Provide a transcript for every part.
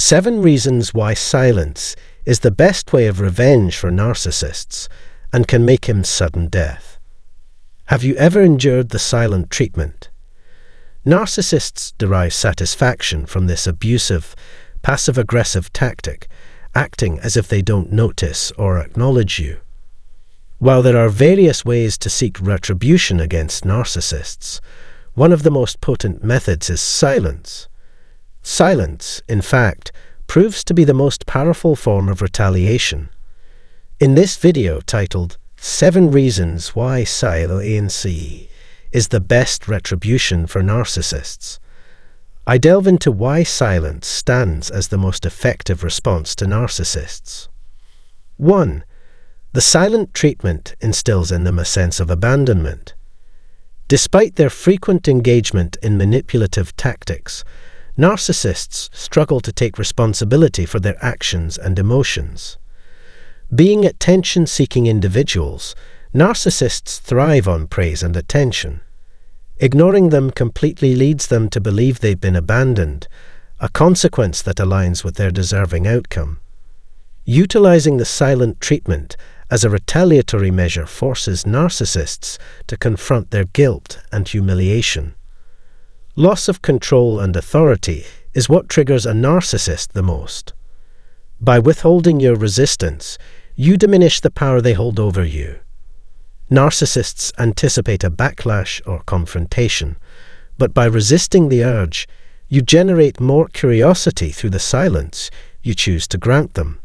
7 reasons why silence is the best way of revenge for narcissists and can make him sudden death. Have you ever endured the silent treatment? Narcissists derive satisfaction from this abusive, passive-aggressive tactic, acting as if they don't notice or acknowledge you. While there are various ways to seek retribution against narcissists, one of the most potent methods is silence. Silence, in fact, proves to be the most powerful form of retaliation. In this video titled 7 Reasons Why Silence is the Best Retribution for Narcissists, I delve into why silence stands as the most effective response to narcissists. 1. The silent treatment instills in them a sense of abandonment. Despite their frequent engagement in manipulative tactics, narcissists struggle to take responsibility for their actions and emotions. Being attention-seeking individuals, narcissists thrive on praise and attention. Ignoring them completely leads them to believe they've been abandoned, a consequence that aligns with their deserving outcome. Utilizing the silent treatment as a retaliatory measure forces narcissists to confront their guilt and humiliation. Loss of control and authority is what triggers a narcissist the most. By withholding your resistance, you diminish the power they hold over you. Narcissists anticipate a backlash or confrontation, but by resisting the urge, you generate more curiosity through the silence you choose to grant them.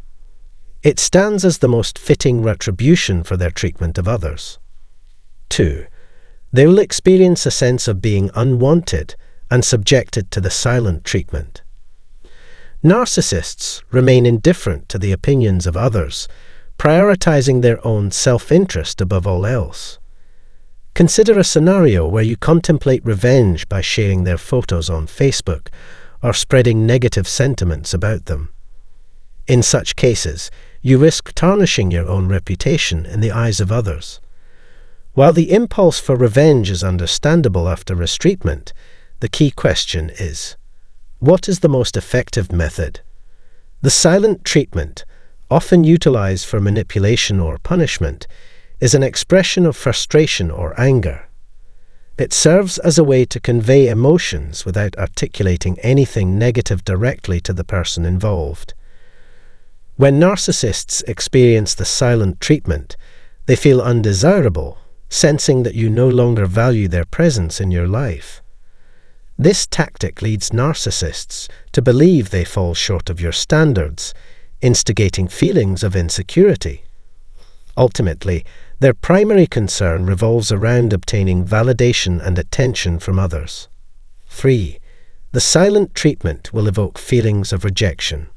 It stands as the most fitting retribution for their treatment of others. 2. They will experience a sense of being unwanted and subjected to the silent treatment. Narcissists remain indifferent to the opinions of others, prioritizing their own self-interest above all else. Consider a scenario where you contemplate revenge by sharing their photos on Facebook or spreading negative sentiments about them. In such cases, you risk tarnishing your own reputation in the eyes of others. While the impulse for revenge is understandable after mistreatment, the key question is, what is the most effective method? The silent treatment, often utilized for manipulation or punishment, is an expression of frustration or anger. It serves as a way to convey emotions without articulating anything negative directly to the person involved. When narcissists experience the silent treatment, they feel undesirable, sensing that you no longer value their presence in your life. This tactic leads narcissists to believe they fall short of your standards, instigating feelings of insecurity. Ultimately, their primary concern revolves around obtaining validation and attention from others. 3. The silent treatment will evoke feelings of rejection.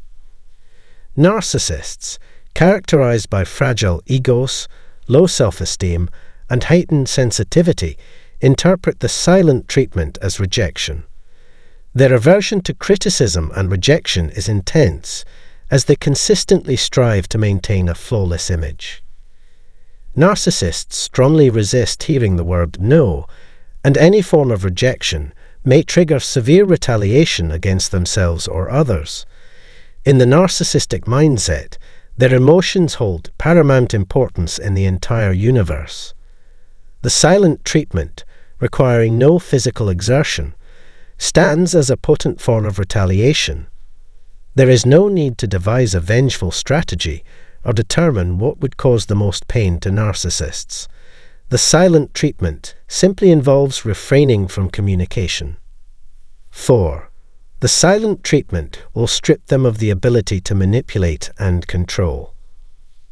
Narcissists, characterized by fragile egos, low self-esteem, and heightened sensitivity, interpret the silent treatment as rejection. Their aversion to criticism and rejection is intense, as they consistently strive to maintain a flawless image. Narcissists strongly resist hearing the word no, and any form of rejection may trigger severe retaliation against themselves or others. In the narcissistic mindset, their emotions hold paramount importance in the entire universe. The silent treatment, requiring no physical exertion, stands as a potent form of retaliation. There is no need to devise a vengeful strategy or determine what would cause the most pain to narcissists. The silent treatment simply involves refraining from communication. 4. The silent treatment will strip them of the ability to manipulate and control.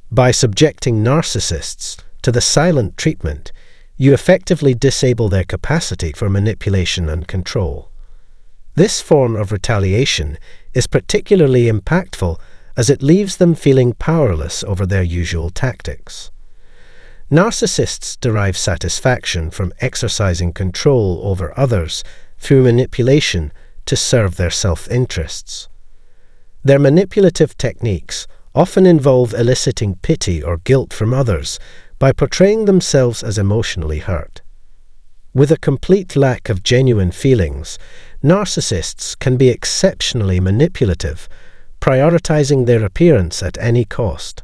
By subjecting narcissists to the silent treatment, you effectively disable their capacity for manipulation and control. This form of retaliation is particularly impactful as it leaves them feeling powerless over their usual tactics. Narcissists derive satisfaction from exercising control over others through manipulation to serve their self-interests. Their manipulative techniques often involve eliciting pity or guilt from others by portraying themselves as emotionally hurt. With a complete lack of genuine feelings, narcissists can be exceptionally manipulative, prioritizing their appearance at any cost.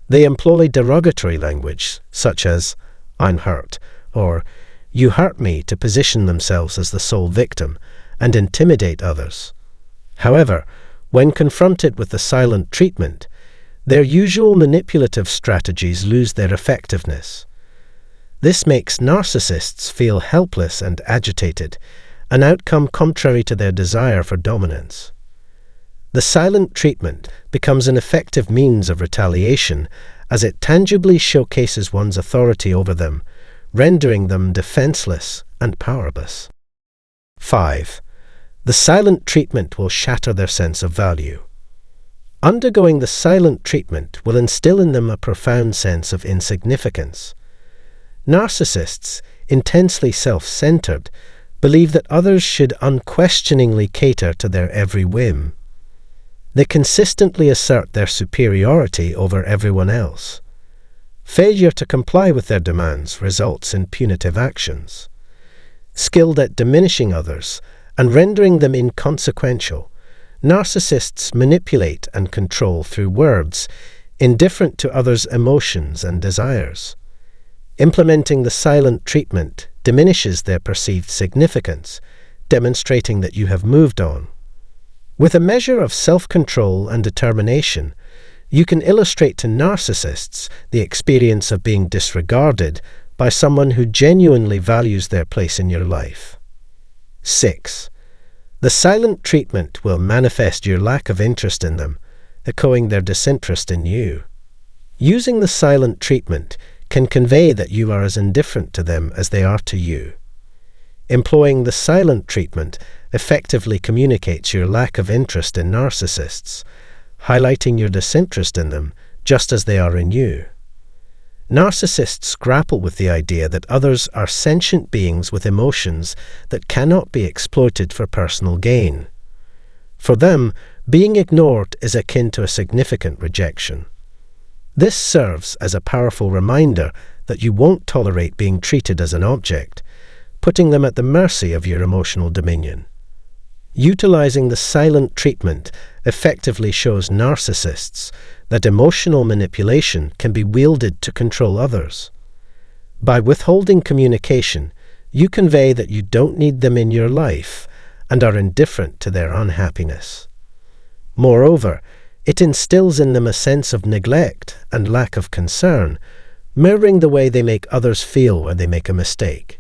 They employ derogatory language, such as, "I'm hurt," or "you hurt me," to position themselves as the sole victim and intimidate others. However, when confronted with the silent treatment, their usual manipulative strategies lose their effectiveness. This makes narcissists feel helpless and agitated, an outcome contrary to their desire for dominance. The silent treatment becomes an effective means of retaliation as it tangibly showcases one's authority over them, rendering them defenseless and powerless. 5. The silent treatment will shatter their sense of value. Undergoing the silent treatment will instill in them a profound sense of insignificance. Narcissists, intensely self-centered, believe that others should unquestioningly cater to their every whim. They consistently assert their superiority over everyone else. Failure to comply with their demands results in punitive actions. Skilled at diminishing others and rendering them inconsequential, narcissists manipulate and control through words, indifferent to others' emotions and desires. Implementing the silent treatment diminishes their perceived significance, demonstrating that you have moved on. With a measure of self-control and determination, you can illustrate to narcissists the experience of being disregarded by someone who genuinely values their place in your life. 6. The silent treatment will manifest your lack of interest in them, echoing their disinterest in you. Using the silent treatment can convey that you are as indifferent to them as they are to you. Employing the silent treatment effectively communicates your lack of interest in narcissists, highlighting your disinterest in them just as they are in you. Narcissists grapple with the idea that others are sentient beings with emotions that cannot be exploited for personal gain. For them, being ignored is akin to a significant rejection. This serves as a powerful reminder that you won't tolerate being treated as an object, putting them at the mercy of your emotional dominion. Utilizing the silent treatment effectively shows narcissists that emotional manipulation can be wielded to control others. By withholding communication, you convey that you don't need them in your life and are indifferent to their unhappiness. Moreover, it instills in them a sense of neglect and lack of concern, mirroring the way they make others feel when they make a mistake.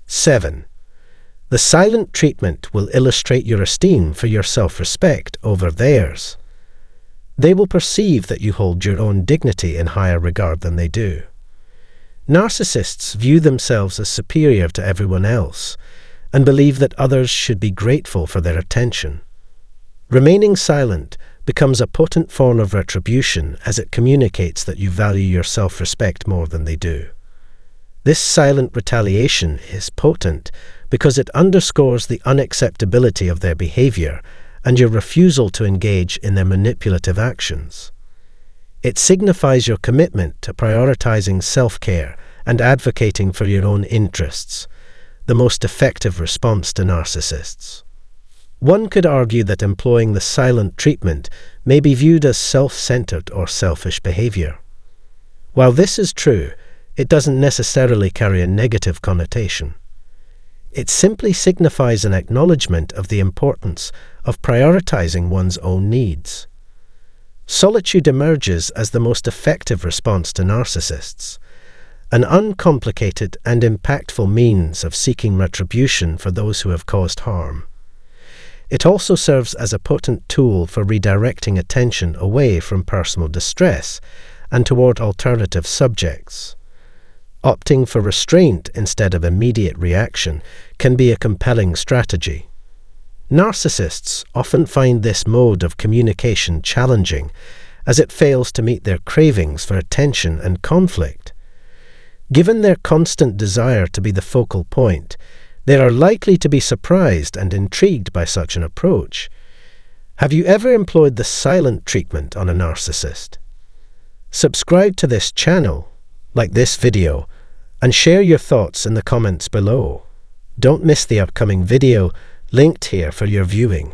7. The silent treatment will illustrate your esteem for your self-respect over theirs. They will perceive that you hold your own dignity in higher regard than they do. Narcissists view themselves as superior to everyone else and believe that others should be grateful for their attention. Remaining silent becomes a potent form of retribution as it communicates that you value your self-respect more than they do. This silent retaliation is potent because it underscores the unacceptability of their behavior and your refusal to engage in their manipulative actions. It signifies your commitment to prioritizing self-care and advocating for your own interests, the most effective response to narcissists. One could argue that employing the silent treatment may be viewed as self-centered or selfish behavior. While this is true, it doesn't necessarily carry a negative connotation. It simply signifies an acknowledgement of the importance of prioritizing one's own needs. Solitude emerges as the most effective response to narcissists, an uncomplicated and impactful means of seeking retribution for those who have caused harm. It also serves as a potent tool for redirecting attention away from personal distress and toward alternative subjects. Opting for restraint instead of immediate reaction can be a compelling strategy. Narcissists often find this mode of communication challenging, as it fails to meet their cravings for attention and conflict. Given their constant desire to be the focal point, they are likely to be surprised and intrigued by such an approach. Have you ever employed the silent treatment on a narcissist? Subscribe to this channel, like this video, and share your thoughts in the comments below. Don't miss the upcoming video linked here for your viewing.